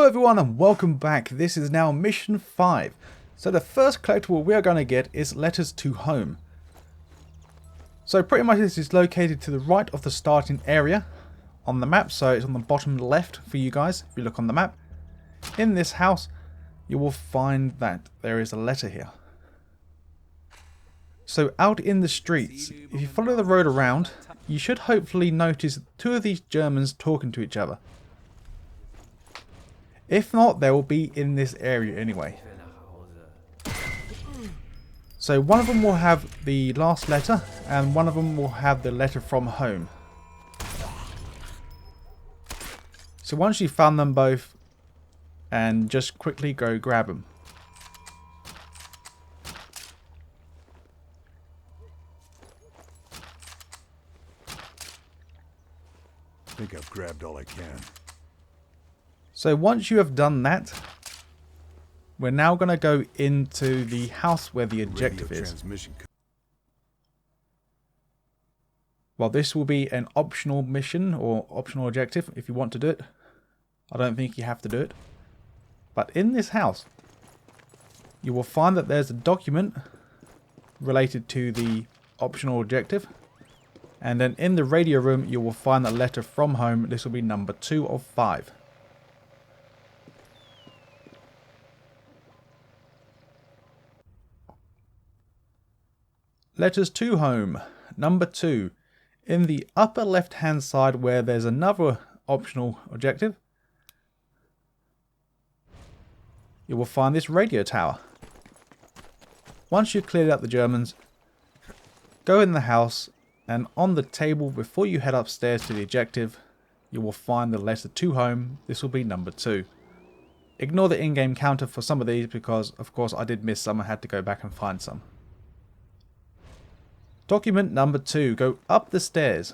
everyone and welcome back. This is now mission 5. So the first collectible we are going to get is Letters to Home. So pretty much this is located to the right of the starting area on the map. So it's on the bottom left for you guys if you look on the map. In this house you will find that there is a letter here. So out in the streets, if you follow the road around, you should hopefully notice two of these Germans talking to each other. If not, they will be in this area anyway. So one of them will have the last letter and one of them will have the letter from home. So once you've found them both, and just quickly go grab them. I think I've grabbed all I can. So once you have done that, we're now going to go into the house where the objective is. Well, this will be an optional mission or optional objective if you want to do it. I don't think you have to do it. But in this house, you will find that there's a document related to the optional objective. And then in the radio room, you will find a letter from home. This will be number 2 of 5. Letters to Home, number 2. In the upper left hand side where there's another optional objective, you will find this radio tower. Once you've cleared out the Germans, go in the house and on the table before you head upstairs to the objective, you will find the letter to home. This will be number 2. Ignore the in-game counter for some of these because of course I did miss some. I had to go back and find some. Document number 2. Go up the stairs.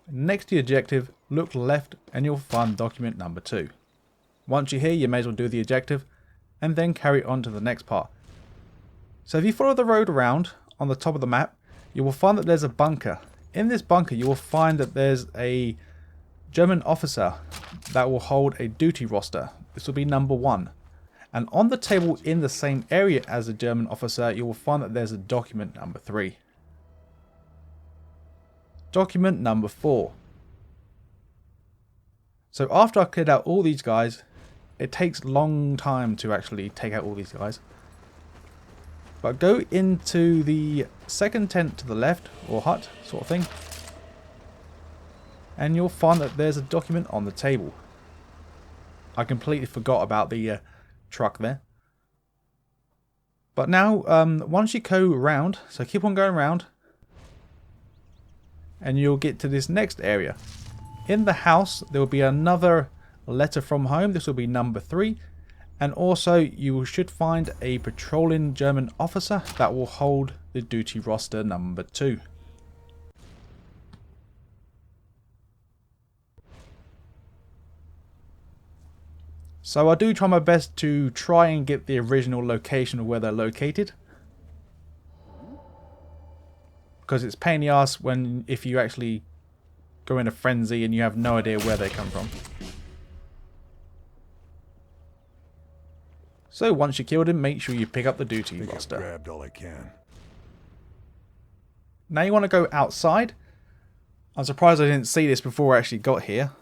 Next to the objective, look left and you'll find document number 2. Once you're here, you may as well do the objective and then carry on to the next part. So if you follow the road around on the top of the map, you will find that there's a bunker. In this bunker, you will find that there's a German officer that will hold a duty roster. This will be number 1. And on the table in the same area as the German officer, you will find that there's a document number 3. Document number 4. So after I cleared out all these guys, it takes a long time to actually take out all these guys. But go into the second tent to the left, or hut sort of thing. And you'll find that there's a document on the table. I completely forgot about the truck there. But now, once you go around, so keep on going around. And you'll get to this next area. In the house, there will be another letter from home. This will be number 3. And also, you should find a patrolling German officer that will hold the duty roster number 2. So I do try my best to try and get the original location of where they're located. Because it's pain in the ass if you actually go in a frenzy and you have no idea where they come from. So once you killed him, make sure you pick up the duty roster. Grabbed all I can. Now you want to go outside. I'm surprised I didn't see this before I actually got here.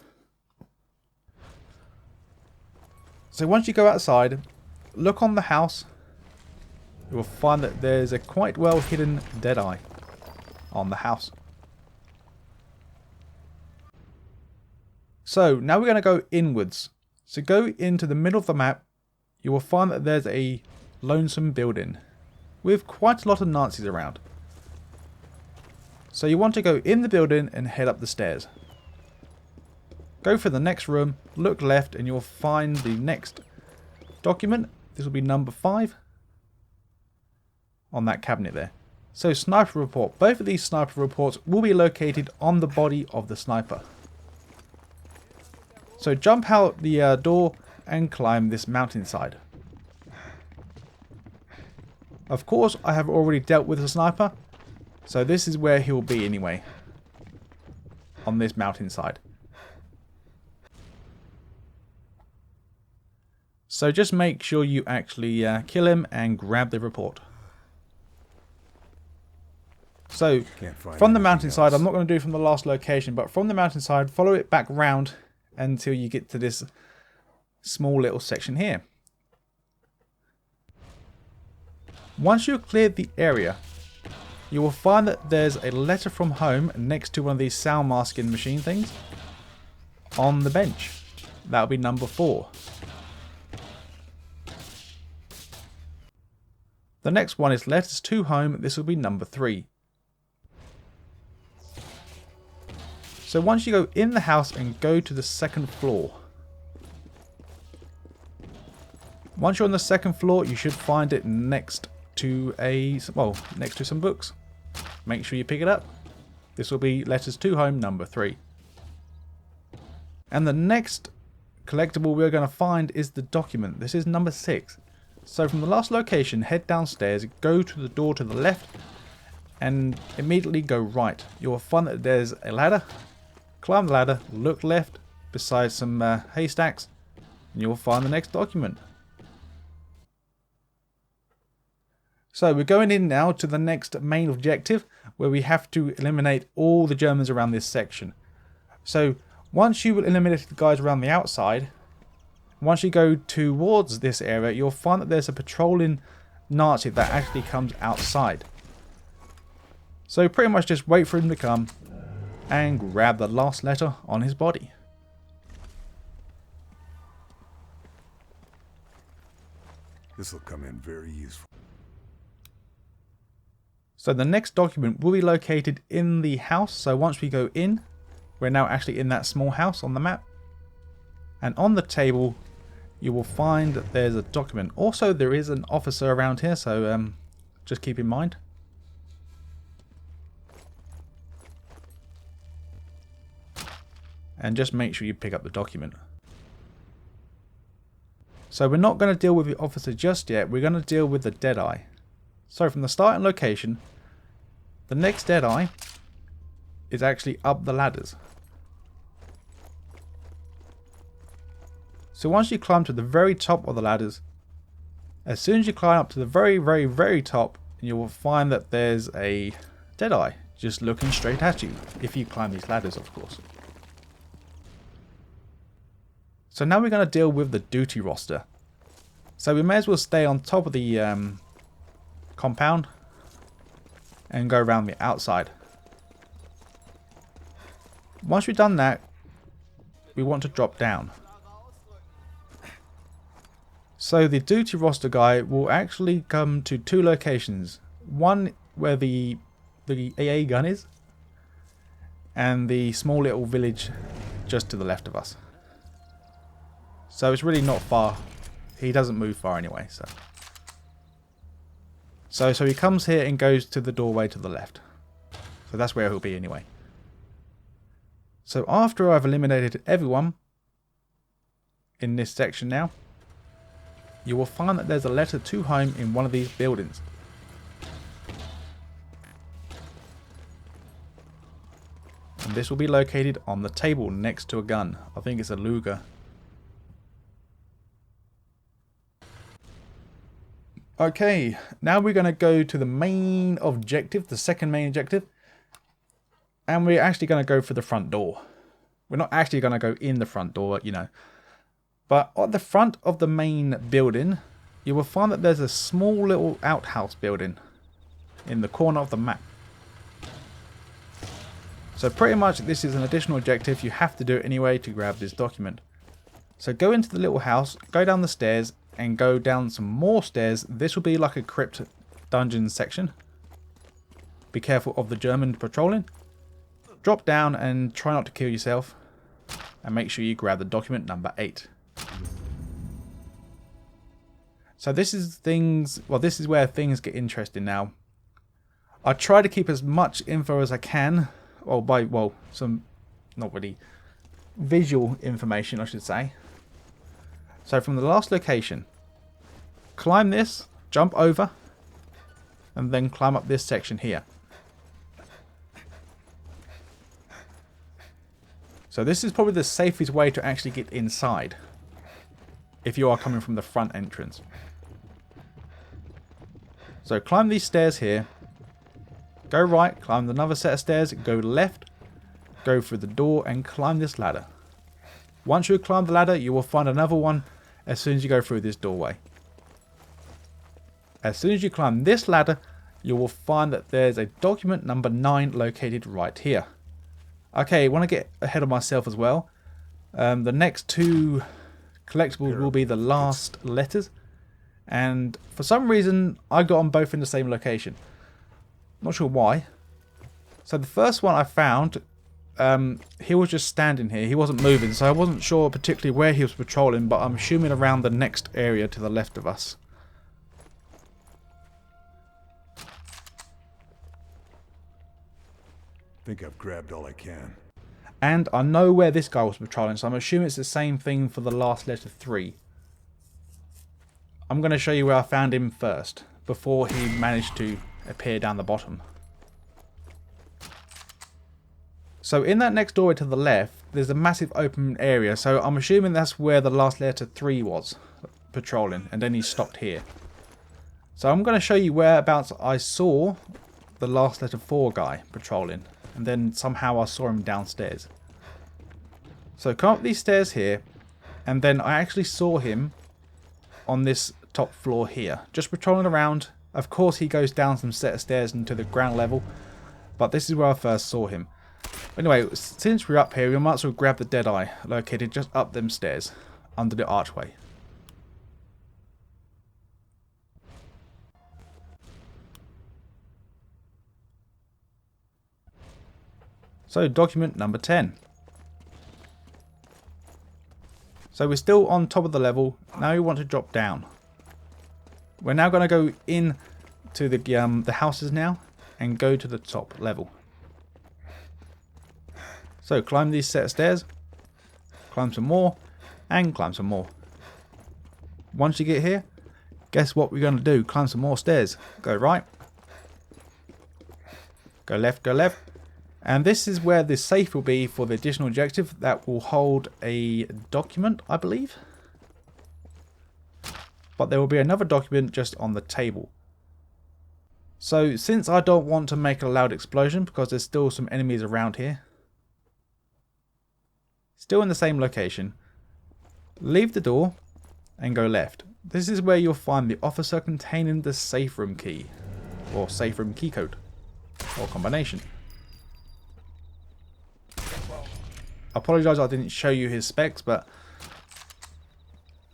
So once you go outside, look on the house. You will find that there's a quite well hidden Deadeye on the house. So now we're going to go inwards. So go into the middle of the map. You will find that there's a lonesome building with quite a lot of Nazis around. So you want to go in the building and head up the stairs. Go for the next room, look left and you'll find the next document. This will be number 5 on that cabinet there. So sniper report. Both of these sniper reports will be located on the body of the sniper. So jump out the door and climb this mountainside. Of course, I have already dealt with the sniper. So this is where he'll be anyway. On this mountainside. So just make sure you actually kill him and grab the report. So from the mountainside, I'm not going to do from the last location, but from the mountainside, follow it back round until you get to this small little section here. Once you've cleared the area, you will find that there's a letter from home next to one of these sound masking machine things on the bench. That'll be number 4. The next one is letters to home. This will be number 3. So once you go in the house and go to the second floor. Once you're on the second floor, you should find it next to next to some books. Make sure you pick it up. This will be letters to home number 3. And the next collectible we're going to find is the document. This is number 6. So from the last location, head downstairs, go to the door to the left, and immediately go right. You'll find that there's a ladder. Climb the ladder, look left beside some haystacks, and you'll find the next document. So we're going in now to the next main objective, where we have to eliminate all the Germans around this section. So once you've eliminated the guys around the outside, once you go towards this area, you'll find that there's a patrolling Nazi that actually comes outside. So pretty much just wait for him to come and grab the last letter on his body. This will come in very useful. So the next document will be located in the house. So once we go in, we're now actually in that small house on the map. And on the table, you will find that there's a document. Also, there is an officer around here, so just keep in mind. And just make sure you pick up the document. So we're not going to deal with the officer just yet. We're going to deal with the Deadeye. So from the starting location, the next Deadeye is actually up the ladders. So once you climb to the very top of the ladders, as soon as you climb up to the very, very, very top, you will find that there's a Deadeye just looking straight at you, if you climb these ladders, of course. So now we're going to deal with the duty roster. So we may as well stay on top of the compound and go around the outside. Once we've done that, we want to drop down. So the duty roster guy will actually come to 2 locations. One where the AA gun is, and the small little village just to the left of us. So it's really not far. He doesn't move far anyway. So he comes here and goes to the doorway to the left. So that's where he'll be anyway. So after I've eliminated everyone in this section now, you will find that there's a letter to home in one of these buildings. And this will be located on the table next to a gun. I think it's a Luger. Okay, now we're going to go to the main objective, the second main objective. And we're actually going to go for the front door. We're not actually going to go in the front door, you know. But at the front of the main building, you will find that there's a small little outhouse building in the corner of the map. So pretty much this is an additional objective. You have to do it anyway to grab this document. So go into the little house, go down the stairs, and go down some more stairs. This will be like a crypt dungeon section. Be careful of the German patrolling. Drop down and try not to kill yourself. And make sure you grab the document number 8. So this is this is where things get interesting now. I try to keep as much info as I can. Some not really visual information, I should say. So from the last location, climb this, jump over, and then climb up this section here. So this is probably the safest way to actually get inside. if you are coming from the front entrance. So climb these stairs here. Go right, climb another set of stairs, go left, go through the door and climb this ladder. Once you climb the ladder, you will find another one as soon as you go through this doorway. As soon as you climb this ladder, you will find that there's a document number 9 located right here. Okay, I want to get ahead of myself as well. The next 2 collectibles will be the last letters. And for some reason, I got them both in the same location. Not sure why. So the first one I found, he was just standing here. He wasn't moving, so I wasn't sure particularly where he was patrolling, but I'm assuming around the next area to the left of us. Think I've grabbed all I can. And I know where this guy was patrolling, so I'm assuming it's the same thing for the last letter 3. I'm going to show you where I found him first, before he managed to appear down the bottom. So in that next doorway to the left, there's a massive open area, so I'm assuming that's where the last letter 3 was patrolling, and then he stopped here. So I'm going to show you whereabouts I saw the last letter 4 guy patrolling, and then somehow I saw him downstairs. So come up these stairs here, and then I actually saw him on this top floor here, just patrolling around. Of course he goes down some set of stairs into the ground level, but this is where I first saw him. Anyway, since we're up here, we might as well grab the Deadeye, located just up them stairs, under the archway. So, document number 10. So we're still on top of the level. Now we want to drop down. We're now going to go in to the houses now and go to the top level. So climb these set of stairs, climb some more, and climb some more. Once you get here, guess what we're going to do? Climb some more stairs. Go right, go left, go left. And this is where the safe will be for the additional objective that will hold a document, I believe. But there will be another document just on the table. So since I don't want to make a loud explosion because there's still some enemies around here, still in the same location, leave the door and go left. This is where you'll find the officer containing the safe room key, or safe room key code, or combination. I apologise I didn't show you his specs, but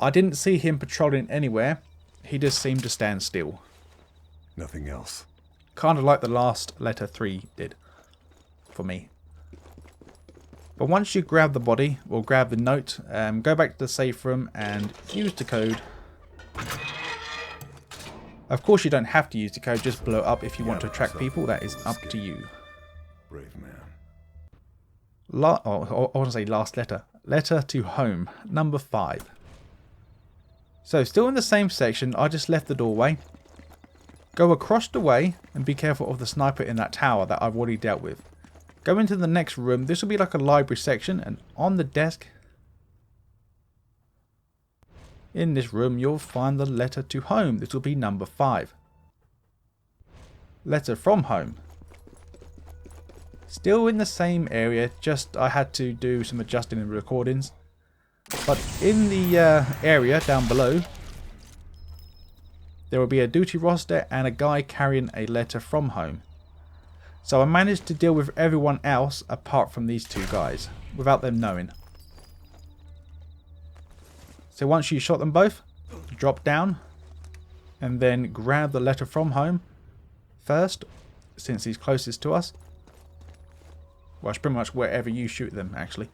I didn't see him patrolling anywhere. He just seemed to stand still. Nothing else. Kind of like the last letter 3 did, for me. But once you grab the body, or grab the note, go back to the safe room and use the code. Of course you don't have to use the code, just blow it up if you want to attract people. That is up to you. Brave man. I want to say last letter. Letter to home, number 5. So still in the same section, I just left the doorway. Go across the way and be careful of the sniper in that tower that I've already dealt with. Go into the next room. This will be like a library section, and on the desk in this room you'll find the letter to home. This will be number 5. Letter from home. Still in the same area, just I had to do some adjusting in the recordings. But in the area down below, there will be a duty roster and a guy carrying a letter from home. So I managed to deal with everyone else apart from these 2 guys, without them knowing. So once you shot them both, drop down, and then grab the letter from home first, since he's closest to us. Well, it's pretty much wherever you shoot them, actually.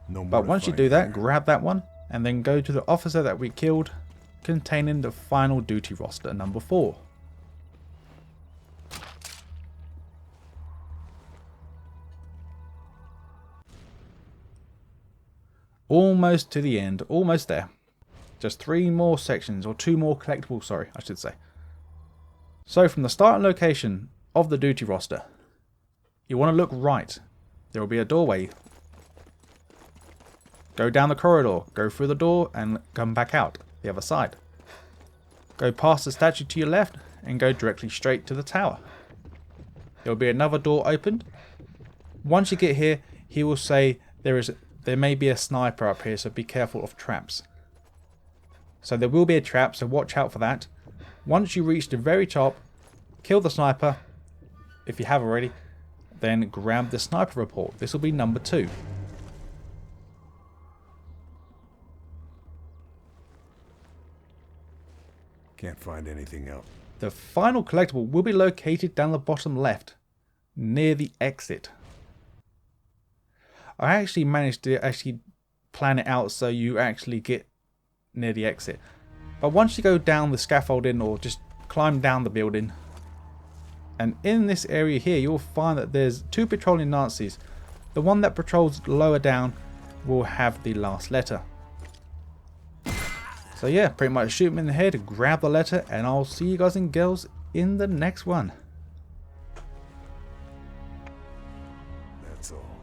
But once you do that, grab that one, and then go to the officer that we killed, containing the final duty roster, number 4. Almost to the end, almost there. Just 3 more sections, or 2 more collectibles, sorry, I should say. So from the starting location of the duty roster, you want to look right. There will be a doorway. Go down the corridor, go through the door and come back out the other side. Go past the statue to your left and go directly straight to the tower. There will be another door opened. Once you get here, he will say there may be a sniper up here, so be careful of traps. So there will be a trap, so watch out for that. Once you reach the very top, kill the sniper, if you have already, then grab the sniper report. This will be number 2. Can't find anything else. The final collectible will be located down the bottom left, near the exit. I actually managed to plan it out so you actually get near the exit. But once you go down the scaffolding or just climb down the building, and in this area here you'll find that there's 2 patrolling Nazis. The one that patrols lower down will have the last letter. So yeah, pretty much shoot him in the head, grab the letter, and I'll see you guys and girls in the next one. That's all.